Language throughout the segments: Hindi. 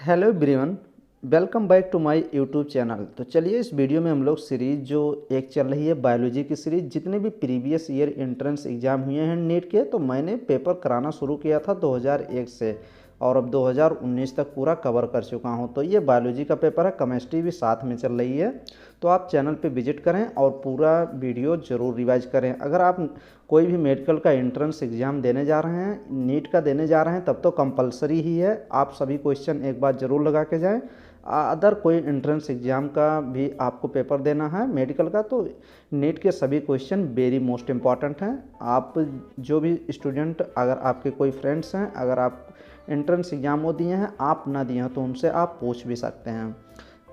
Hello everyone, welcome back to my YouTube channel. तो चलिए इस वीडियो में हम लोग सीरीज़ जो एक चल रही है बायोलॉजी की सीरीज़, जितने भी प्रीवियस ईयर एंट्रेंस एग्ज़ाम हुए हैं नीट के, तो मैंने पेपर कराना शुरू किया था 2001 से और अब 2019 तक पूरा कवर कर चुका हूं। तो ये बायोलॉजी का पेपर है, केमिस्ट्री भी साथ में चल रही है। तो आप चैनल पे विजिट करें और पूरा वीडियो ज़रूर रिवाइज करें। अगर आप कोई भी मेडिकल का एंट्रेंस एग्ज़ाम देने जा रहे हैं, नीट का देने जा रहे हैं, तब तो कंपलसरी ही है, आप सभी क्वेश्चन एक बार ज़रूर लगा के जाएं। अदर कोई एंट्रेंस एग्ज़ाम का भी आपको पेपर देना है मेडिकल का, तो नीट के सभी क्वेश्चन वेरी मोस्ट इम्पॉर्टेंट हैं। आप जो भी स्टूडेंट, अगर आपके कोई फ्रेंड्स हैं, अगर आप एंट्रेंस एग्ज़ाम वो दिए हैं, आप ना दिए हैं, तो उनसे आप पूछ भी सकते हैं।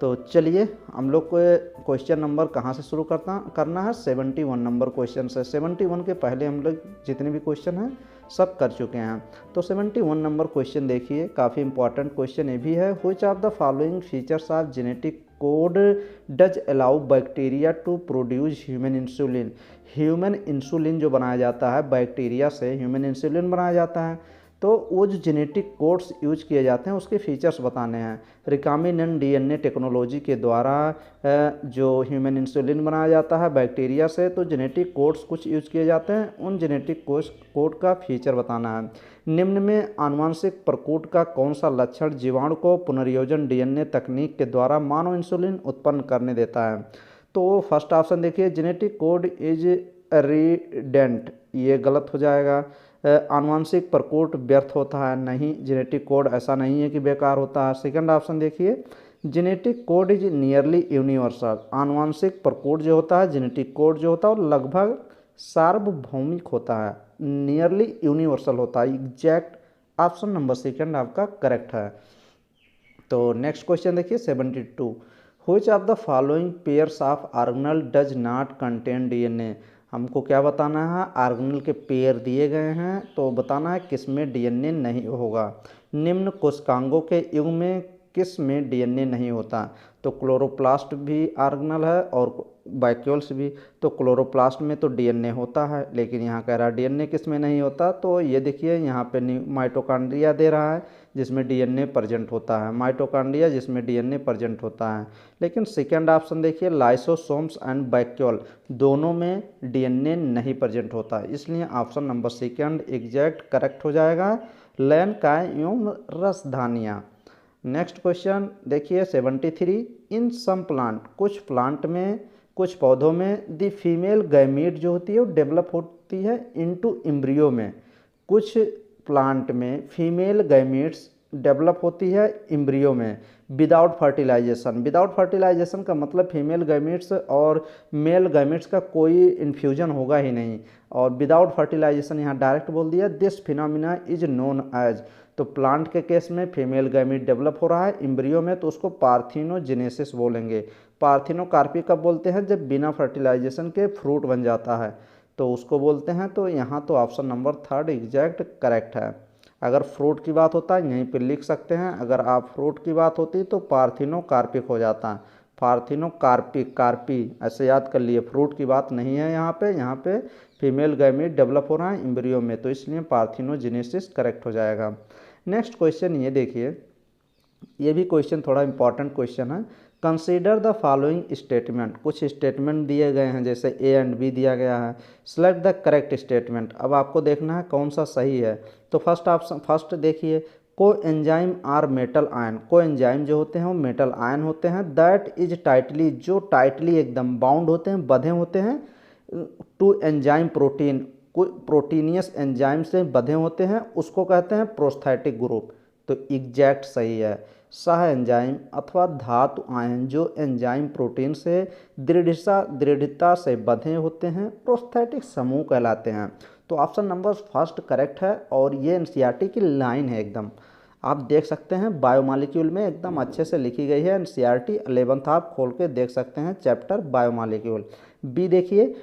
तो चलिए हम लोग को क्वेश्चन नंबर कहाँ से शुरू करना है, 71 नंबर क्वेश्चन से। 71 के पहले हम लोग जितने भी क्वेश्चन हैं सब कर चुके हैं। तो 71 नंबर क्वेश्चन देखिए, काफ़ी इंपॉर्टेंट क्वेश्चन ये भी है। Which of the following features of genetic code does allow bacteria to produce human insulin. Human insulin जो बनाया जाता है, बैक्टीरिया से ह्यूमन इंसुलिन बनाया जाता है, तो वो जो जेनेटिक कोड्स यूज किए जाते हैं उसके फीचर्स बताने हैं। रिकॉम्बिनेंट डीएनए टेक्नोलॉजी के द्वारा जो ह्यूमन इंसुलिन बनाया जाता है बैक्टीरिया से, तो जेनेटिक कोड्स कुछ यूज किए जाते हैं, उन जेनेटिक कोड का फीचर बताना है। निम्न में आनुवंशिक प्रकूट का कौन सा लक्षण जीवाणु को पुनर्योजन डीएनए तकनीक के द्वारा मानव इंसुलिन उत्पन्न करने देता है। तो फर्स्ट ऑप्शन देखिए, जेनेटिक कोड इज रिडेंट, ये गलत हो जाएगा। आनुवंशिक प्रकोट व्यर्थ होता है, नहीं, जेनेटिक कोड ऐसा नहीं है कि बेकार होता है। सेकंड ऑप्शन देखिए, genetic code is nearly universal. आनुवंशिक प्रकोट जो होता है, जेनेटिक कोड जो होता है, वो लगभग सार्वभौमिक होता है, नियरली यूनिवर्सल होता है। एग्जैक्ट ऑप्शन नंबर सेकंड आपका करेक्ट है। तो नेक्स्ट क्वेश्चन देखिए 72, which of the following pairs of organelle does not contain DNA. हमको क्या बताना है, ऑर्गेनल के पेयर दिए गए हैं, तो बताना है किस में डीएनए नहीं होगा। निम्न कोशिकांगों के युग में किस में डीएनए नहीं होता। तो क्लोरोप्लास्ट भी ऑर्गेनल है और वैक्यूल्स भी। तो क्लोरोप्लास्ट में तो डीएनए होता है, लेकिन यहाँ कह रहा है डीएनए किस में नहीं होता। तो ये देखिए यहाँ पे माइटोकॉन्ड्रिया दे रहा है जिसमें डीएनए प्रेजेंट होता है, माइटोकॉन्ड्रिया जिसमें डीएनए प्रेजेंट होता है। लेकिन सेकेंड ऑप्शन देखिए, लाइसोसोम्स एंड वैक्यूल दोनों में डीएनए नहीं प्रेजेंट होता, इसलिए option number second exact correct हो जाएगा, लैन काय एवं रसधानियाँ। नेक्स्ट क्वेश्चन देखिए 73, इन सम प्लांट, कुछ प्लांट में, कुछ पौधों में द फीमेल गैमीट जो होती है वो डेवलप होती है इनटू एम्ब्रियो में। कुछ प्लांट में फीमेल गैमीट्स डेवलप होती है एम्ब्रियो में विदाउट फर्टिलाइजेशन। विदाउट फर्टिलाइजेशन का मतलब फीमेल गैमीट्स और मेल गैमीट्स का कोई इन्फ्यूजन होगा ही नहीं, और विदाउट फर्टिलाइजेशन यहाँ डायरेक्ट बोल दिया। This phenomena is known as, तो प्लांट के केस में फीमेल गैमीट डेवलप हो रहा है एम्ब्रियो में, तो उसको पार्थिनोजेनेसिस बोलेंगे। पार्थिनोकार्पी कब बोलते हैं, जब बिना फर्टिलाइजेशन के फ्रूट बन जाता है, तो उसको बोलते हैं। तो यहाँ तो option number third exact correct है। अगर फ्रूट की बात होता है यहीं पे लिख सकते हैं, अगर आप फ्रूट की बात होती तो पार्थिनोकार्पिक हो जाता है, पार्थिनोकार्पिक, कार्पी ऐसे याद कर लिए। फ्रूट की बात नहीं है यहाँ पे फीमेल गैमीट डेवलप हो रहा है एम्ब्रियो में, तो इसलिए पार्थिनोजेनेसिस करेक्ट हो जाएगा। नेक्स्ट क्वेश्चन ये देखिए, ये भी क्वेश्चन थोड़ा इंपॉर्टेंट क्वेश्चन है। कंसीडर द फॉलोइंग स्टेटमेंट, कुछ स्टेटमेंट दिए गए हैं, जैसे ए एंड बी दिया गया है। सेलेक्ट द करेक्ट स्टेटमेंट, अब आपको देखना है कौन सा सही है। तो फर्स्ट ऑप्शन, फर्स्ट देखिए, को एंजाइम आर मेटल आयन, को एंजाइम जो होते हैं वो मेटल आयन होते हैं। दैट इज टाइटली, जो टाइटली एकदम बाउंड होते हैं, बंधे होते हैं टू एंजाइम प्रोटीन, कोई प्रोटीनियस एंजाइम से बंधे होते हैं, उसको कहते हैं प्रोस्थेटिक ग्रुप। तो एग्जैक्ट सही है। सह एंजाइम अथवा धातु आयन जो एंजाइम प्रोटीन से दृढ़ता से बंधे होते हैं प्रोस्थेटिक समूह कहलाते हैं। तो ऑप्शन नंबर फर्स्ट करेक्ट है, और ये एनसीईआरटी की लाइन है एकदम, आप देख सकते हैं बायोमॉलिक्यूल में एकदम अच्छे से लिखी गई है। एनसीईआरटी 11th आप खोल के देख सकते हैं, चैप्टर बायोमॉलिक्यूल। बी देखिए,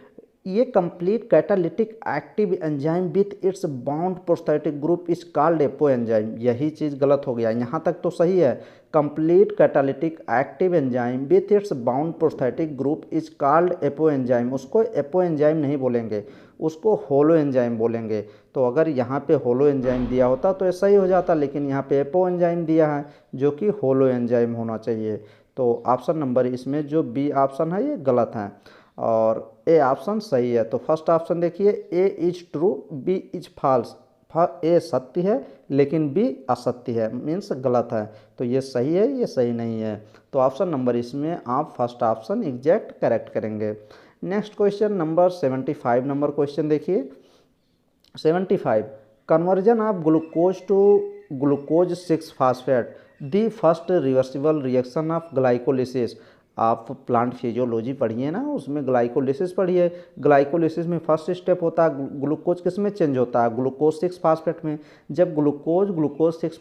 ये complete catalytic active enzyme with its bound prosthetic group is called apo enzyme, यही चीज़ गलत हो गया, यहाँ तक तो सही है। Complete catalytic active enzyme with its bound prosthetic group is called apo enzyme, उसको एपो एंजाइम नहीं बोलेंगे, उसको होलो एंजाइम बोलेंगे। तो तो अगर यहाँ पे होलो एंजाइम दिया होता तो ऐसा ही हो जाता, लेकिन यहाँ पे एपो एंजाइम दिया है जो कि होलो एंजाइम होना चाहिए। तो ऑप्शन नंबर इसमें जो बी ऑप्शन है ये गलत है और ए ऑप्शन सही है। तो फर्स्ट ऑप्शन देखिए, A is true B is false. A सत्य है लेकिन बी असत्य है, मीन्स गलत है। तो ये सही है, ये सही नहीं है। तो ऑप्शन नंबर इसमें आप फर्स्ट ऑप्शन एग्जैक्ट करेक्ट करेंगे। Next question number 75 number question देखिए। 75, conversion of glucose to glucose 6 phosphate the first reversible reaction of glycolysis. आप प्लांट फिजियोलॉजी पढ़िए ना, उसमें ग्लाइकोलिसिस पढ़िए। ग्लाइकोलिसिस में फर्स्ट स्टेप होता है ग्लूकोज किस में चेंज होता है, ग्लूकोज 6 फास्फेट में। जब ग्लूकोज 6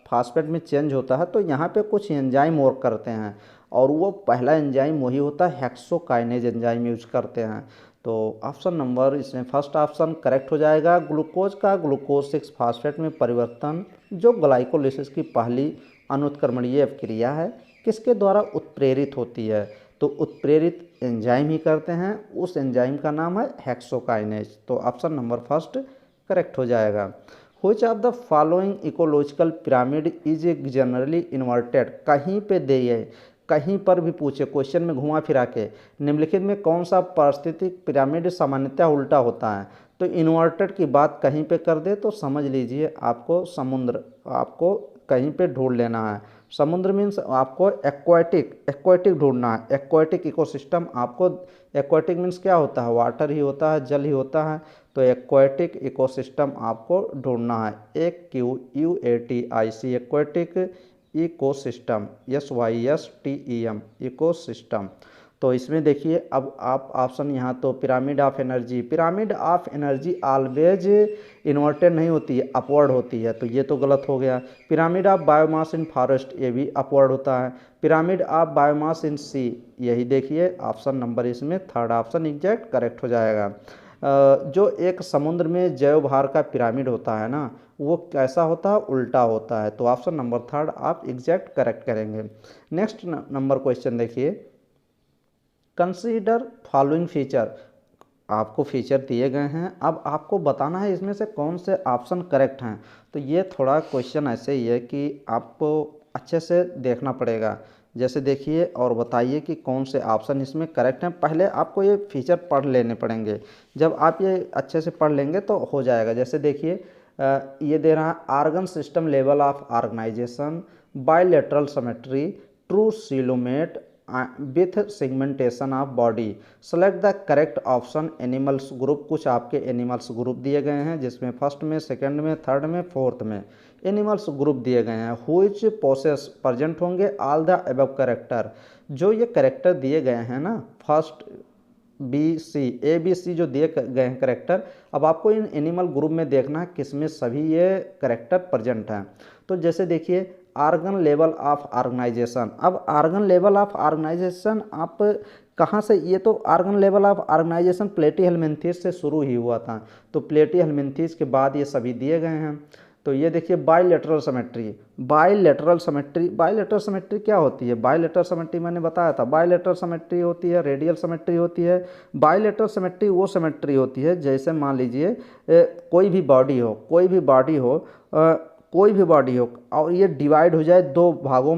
फास्फेट में चेंज होता है तो यहाँ पे कुछ एंजाइम वर्क करते हैं और वो पहला एंजाइम वही होता है हेक्सोकाइनेज एंजाइम यूज करते हैं। तो ऑप्शन नंबर इसमें फर्स्ट ऑप्शन करेक्ट हो जाएगा। ग्लूकोज का ग्लूकोज 6 फास्फेट में परिवर्तन जो ग्लाइकोलिसिस की पहली अनुत्क्रमणीय क्रिया है किसके द्वारा उत्प्रेरित होती है, तो उत्प्रेरित एंजाइम ही करते हैं, उस एंजाइम का नाम है हेक्सोकाइनेज। तो ऑप्शन नंबर फर्स्ट करेक्ट हो जाएगा। Which of the following ecological pyramid is generally inverted. कहीं पे दिए, कहीं पर भी पूछे क्वेश्चन में घुमा फिरा के, निम्नलिखित में कौन सा पारिस्थितिक पिरामिड सामान्यतः उल्टा होता है। तो इन्वर्टेड की बात कहीं पे कर दे तो समझ लीजिए आपको समुद्र, आपको कहीं पे ढूंढ लेना है। समुद्र मीन्स आपको एक्वाटिक ढूंढना है, एक्वाटिक इकोसिस्टम। आपको एक्वाटिक मीन्स क्या होता है, वाटर ही होता है, जल ही होता है। तो एक्वाटिक इकोसिस्टम आपको ढूंढना है, EQUATIC aquatic ecosystem, SYSTEM ecosystem. तो इसमें देखिए अब आप ऑप्शन यहाँ तो pyramid of energy always inverted नहीं होती है, अपवर्ड होती है, तो ये तो गलत हो गया। Pyramid of biomass in forest ये भी अपवर्ड होता है। पिरामिड ऑफ बायोमास इन सी, यही देखिए ऑप्शन नंबर इसमें थर्ड ऑप्शन एग्जैक्ट करेक्ट हो जाएगा। जो एक समुद्र में जैव भार का पिरामिड होता है ना, वो कैसा होता है, उल्टा होता है। तो ऑप्शन नंबर थर्ड आप एग्जैक्ट करेक्ट करेंगे। नेक्स्ट नंबर क्वेश्चन देखिए, कंसीडर फॉलोइंग फीचर। आपको फीचर दिए गए हैं, अब आपको बताना है इसमें से कौन से ऑप्शन करेक्ट हैं। तो ये थोड़ा क्वेश्चन ऐसे ही है कि आपको अच्छे से देखना पड़ेगा। जैसे देखिए और बताइए कि कौन से ऑप्शन इसमें करेक्ट हैं। पहले आपको ये फीचर पढ़ लेने पड़ेंगे, जब आप ये अच्छे से पढ़ लेंगे तो हो जाएगा। जैसे देखिए ये दे रहा है organ system level of organisation, bilateral symmetry, true coelomate with segmentation of body. Select the correct option animals group. कुछ आपके एनिमल्स ग्रुप दिए गए हैं जिसमें फर्स्ट में, सेकंड में, थर्ड में, फोर्थ में एनिमल्स ग्रुप दिए गए हैं। व्हिच पोसेस प्रेजेंट होंगे ऑल द अबव करेक्टर। जो ये करेक्टर दिए गए हैं ना, फर्स्ट ABC जो दिए गए हैं करेक्टर, अब आपको इन एनिमल ग्रुप में देखना है किसमें सभी ये करेक्टर प्रेजेंट हैं। तो जैसे देखिए आर्गन लेवल ऑफ ऑर्गेनाइजेशन। अब आर्गन लेवल ऑफ ऑर्गेनाइजेशन आप कहाँ से, ये तो organ level of organisation platyhelminthes से शुरू ही हुआ था, तो प्लेटीहेल्मिन्थेस के बाद ये सभी दिए गए हैं। तो ये देखिए बायलैटरल सिमेट्री क्या होती है। बायलैटरल सिमेट्री मैंने बताया था, बायलैटरल सिमेट्री होती है, रेडियल सिमेट्री होती है। बायलैटरल सिमेट्री वो सिमेट्री होती है जैसे मान लीजिए कोई भी बॉडी हो और ये डिवाइड हो जाए दो भागों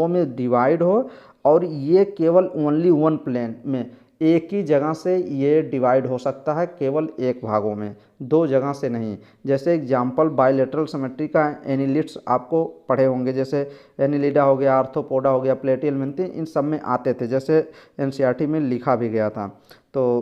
में डिवाइड हो, और ये केवल ओनली वन प्लेन में एक ही जगह से ये डिवाइड हो सकता है, केवल एक भागों में, दो जगह से नहीं। जैसे एग्जांपल बायलैटरल सिमेट्री का एनिलिड्स आपको पढ़े होंगे, जैसे एनिलिडा हो गया, आर्थ्रोपोडा हो गया, प्लेटीहेल्मिन्थेस, इन सब में आते थे, जैसे NCERT में लिखा भी गया था, तो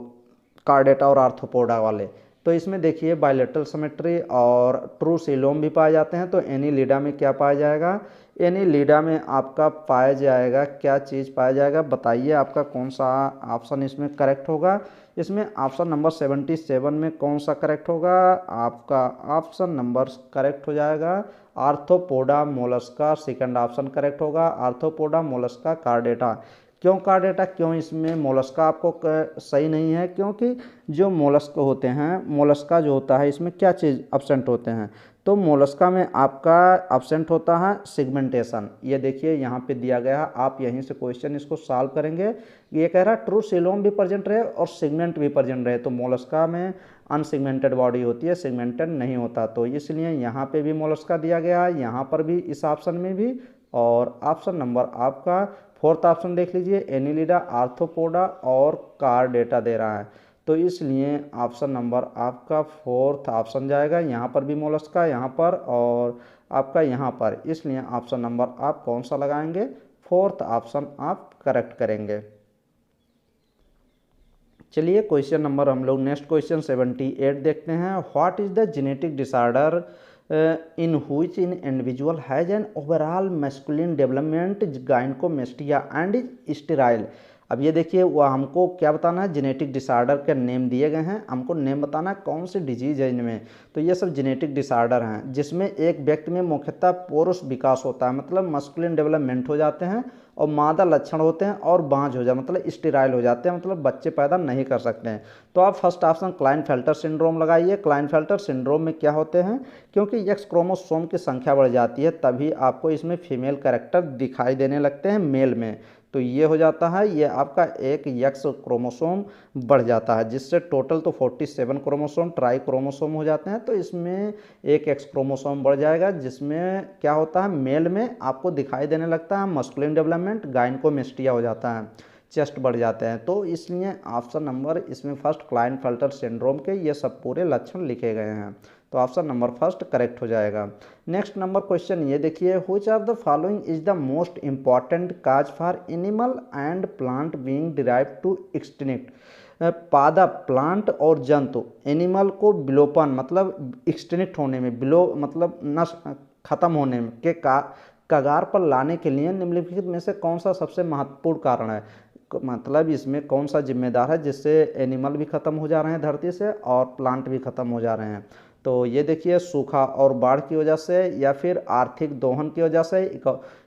कार्डेटा और आर्थ्रोपोडा वाले। तो इसमें देखिए बायलैटरल सिमेट्री और ट्रू सीलोम भी पाए जाते हैं। तो एनिलिडा में क्या पाया जाएगा, एनिलिडा में आपका पाया जाएगा, क्या चीज़ पाया जाएगा, बताइए आपका कौन सा ऑप्शन इसमें करेक्ट होगा। इसमें ऑप्शन नंबर 77 में कौन सा करेक्ट होगा, आपका ऑप्शन नंबर करेक्ट हो जाएगा arthropoda Mollusca, second option correct होगा आर्थ्रोपोडा मोलस्का कार्डेटा। क्यों कार्डेटा, क्यों इसमें मोलस्का आपको सही नहीं है, क्योंकि जो मोलस्क होते हैं, मोलस्का जो होता है इसमें क्या चीज़ एब्सेंट होते हैं, तो मोलस्का में आपका एब्सेंट होता है सेगमेंटेशन। ये देखिए यहाँ पे दिया गया है, आप यहीं से क्वेश्चन इसको सॉल्व करेंगे। ये कह रहा है ट्रू सीलोम भी प्रेजेंट रहे और सेगमेंट भी प्रेजेंट रहे, तो मोलस्का में अनसेगमेंटेड बॉडी होती है, सेगमेंटेड नहीं होता, तो इसलिए यहाँ पे भी मोलस्का दिया गया है, यहाँ पर भी, इस ऑप्शन में भी। और ऑप्शन नंबर आपका फोर्थ ऑप्शन देख लीजिए, एनिलिडा, आर्थ्रोपोडा और कार्डेटा दे रहा है, तो इसलिए ऑप्शन नंबर आपका फोर्थ ऑप्शन जाएगा। यहाँ पर भी मोलस्का, यहाँ पर और आपका यहाँ पर, इसलिए ऑप्शन नंबर आप कौन सा लगाएंगे, फोर्थ ऑप्शन आप करेक्ट करेंगे। चलिए क्वेश्चन नंबर हम लोग नेक्स्ट क्वेश्चन 78 देखते हैं। What is the genetic disorder in which in individual has an overall masculine development gynaecomastia and is sterile. अब ये देखिए वो हमको क्या बताना है, जेनेटिक डिसऑर्डर के नेम दिए गए हैं, हमको नेम बताना है कौन सी डिजीज है इनमें। तो ये सब जेनेटिक डिसऑर्डर हैं जिसमें एक व्यक्ति में मुख्यतः पुरुष विकास होता है, मतलब मस्कुलिन डेवलपमेंट हो जाते हैं, और मादा लक्षण होते हैं, और बांझ हो जाए मतलब स्टेराइल हो जाते हैं, मतलब बच्चे पैदा नहीं कर सकते हैं। तो आप फर्स्ट ऑप्शन क्लाइनफेल्टर सिंड्रोम लगाइए। क्लाइनफेल्टर सिंड्रोम में क्या होते हैं, क्योंकि एक्स क्रोमोसोम की संख्या बढ़ जाती है तभी आपको इसमें फीमेल कैरेक्टर दिखाई देने लगते हैं मेल में, तो ये हो जाता है, ये आपका एक एक्स क्रोमोसोम बढ़ जाता है, जिससे टोटल तो 47 क्रोमोसोम ट्राई क्रोमोसोम हो जाते हैं, तो इसमें एक एक्स क्रोमोसोम बढ़ जाएगा, जिसमें क्या होता है, मेल में आपको दिखाई देने लगता है मस्कुलिन डेवलपमेंट, गायनकोमेस्टिया हो जाता है, चेस्ट बढ़ जाते हैं, तो इसलिए ऑप्शन नंबर इसमें फर्स्ट क्लाइनफेल्टर सिंड्रोम के ये सब पूरे लक्षण लिखे गए हैं, तो ऑप्शन नंबर फर्स्ट करेक्ट हो जाएगा। नेक्स्ट नंबर क्वेश्चन ये देखिए, which of the following is the most important cause for animal and plant being derived to extinct. पादप, प्लांट और जंतु, एनिमल को विलोपन मतलब एक्सटिंक्ट होने में, विलो मतलब नष्ट खत्म होने में के कगार पर लाने के लिए निम्नलिखित में से कौन सा सबसे महत्वपूर्ण कारण है, मतलब इसमें कौन सा जिम्मेदार है जिससे एनिमल भी खत्म हो जा रहे हैं धरती से और प्लांट भी खत्म हो जा रहे हैं। तो ये देखिए सूखा और बाढ़ की वजह से, या फिर आर्थिक दोहन की वजह से,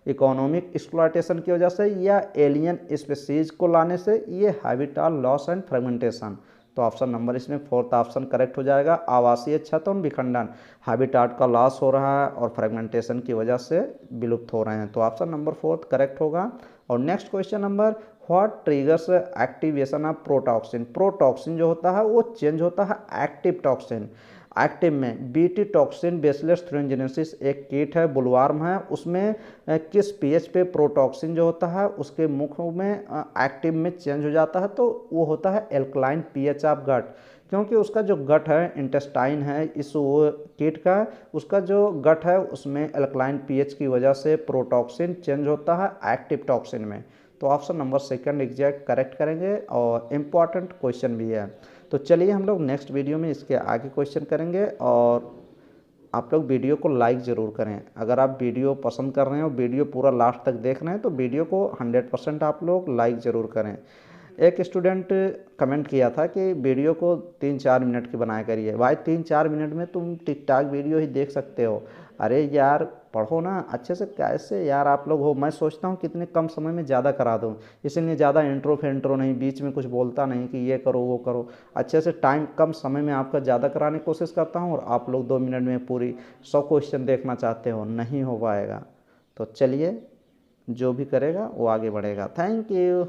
इकोनॉमिक एक्सप्लॉयटेशन की वजह से, या एलियन स्पीसीज को लाने से, ये हैबिटाट लॉस एंड फ्रेगमेंटेशन। तो ऑप्शन नंबर इसमें फोर्थ ऑप्शन करेक्ट हो जाएगा, आवासीय क्षरण और विखंडन, हैबिटाट का लॉस हो रहा है और फ्रेगमेंटेशन की वजह से विलुप्त हो रहे हैं, तो ऑप्शन नंबर फोर्थ करेक्ट होगा। और next question number, what triggers activation of protoxin. Protoxin जो होता है वो चेंज होता है एक्टिव टॉक्सिन। एक्टिव में बीटी टॉक्सिन बेसिलस थ्यूरिंजिनेसिस एक कीट है, बुलवार्म है, उसमें किस पीएच पे प्रोटॉक्सिन जो होता है उसके मुख में एक्टिव में चेंज हो जाता है, तो वो होता है एल्कलाइन पीएच ऑफ गट, क्योंकि उसका जो गट है, इंटेस्टाइन है इस वो कीट का, उसका जो गट है उसमें एल्कलाइन पीएच की वजह से प्रोटॉक्सिन चेंज होता है एक्टिव टॉक्सिन में, तो option number second exact correct करेंगे और इम्पॉर्टेंट क्वेश्चन भी है। तो चलिए हम लोग नेक्स्ट वीडियो में इसके आगे क्वेश्चन करेंगे, और आप लोग वीडियो को लाइक ज़रूर करें। अगर आप वीडियो पसंद कर रहे हैं और वीडियो पूरा लास्ट तक देख रहे हैं तो वीडियो को 100% आप लोग लाइक ज़रूर करें। एक स्टूडेंट कमेंट किया था कि वीडियो को 3-4 मिनट की बनाया करिए। भाई 3-4 मिनट में तुम टिकटॉक वीडियो ही देख सकते हो, अरे यार पढ़ो ना अच्छे से, कैसे यार आप लोग हो। मैं सोचता हूँ कितने कम समय में ज़्यादा करा दूँ, इसीलिए ज़्यादा इंट्रो फेंट्रो नहीं, बीच में कुछ बोलता नहीं कि ये करो वो करो, अच्छे से टाइम कम समय में आपका ज़्यादा कराने की कोशिश करता हूँ, और आप लोग 2 मिनट में पूरी 100 क्वेश्चन देखना चाहते हो, नहीं हो पाएगा। तो चलिए जो भी करेगा वो आगे बढ़ेगा। Thank you.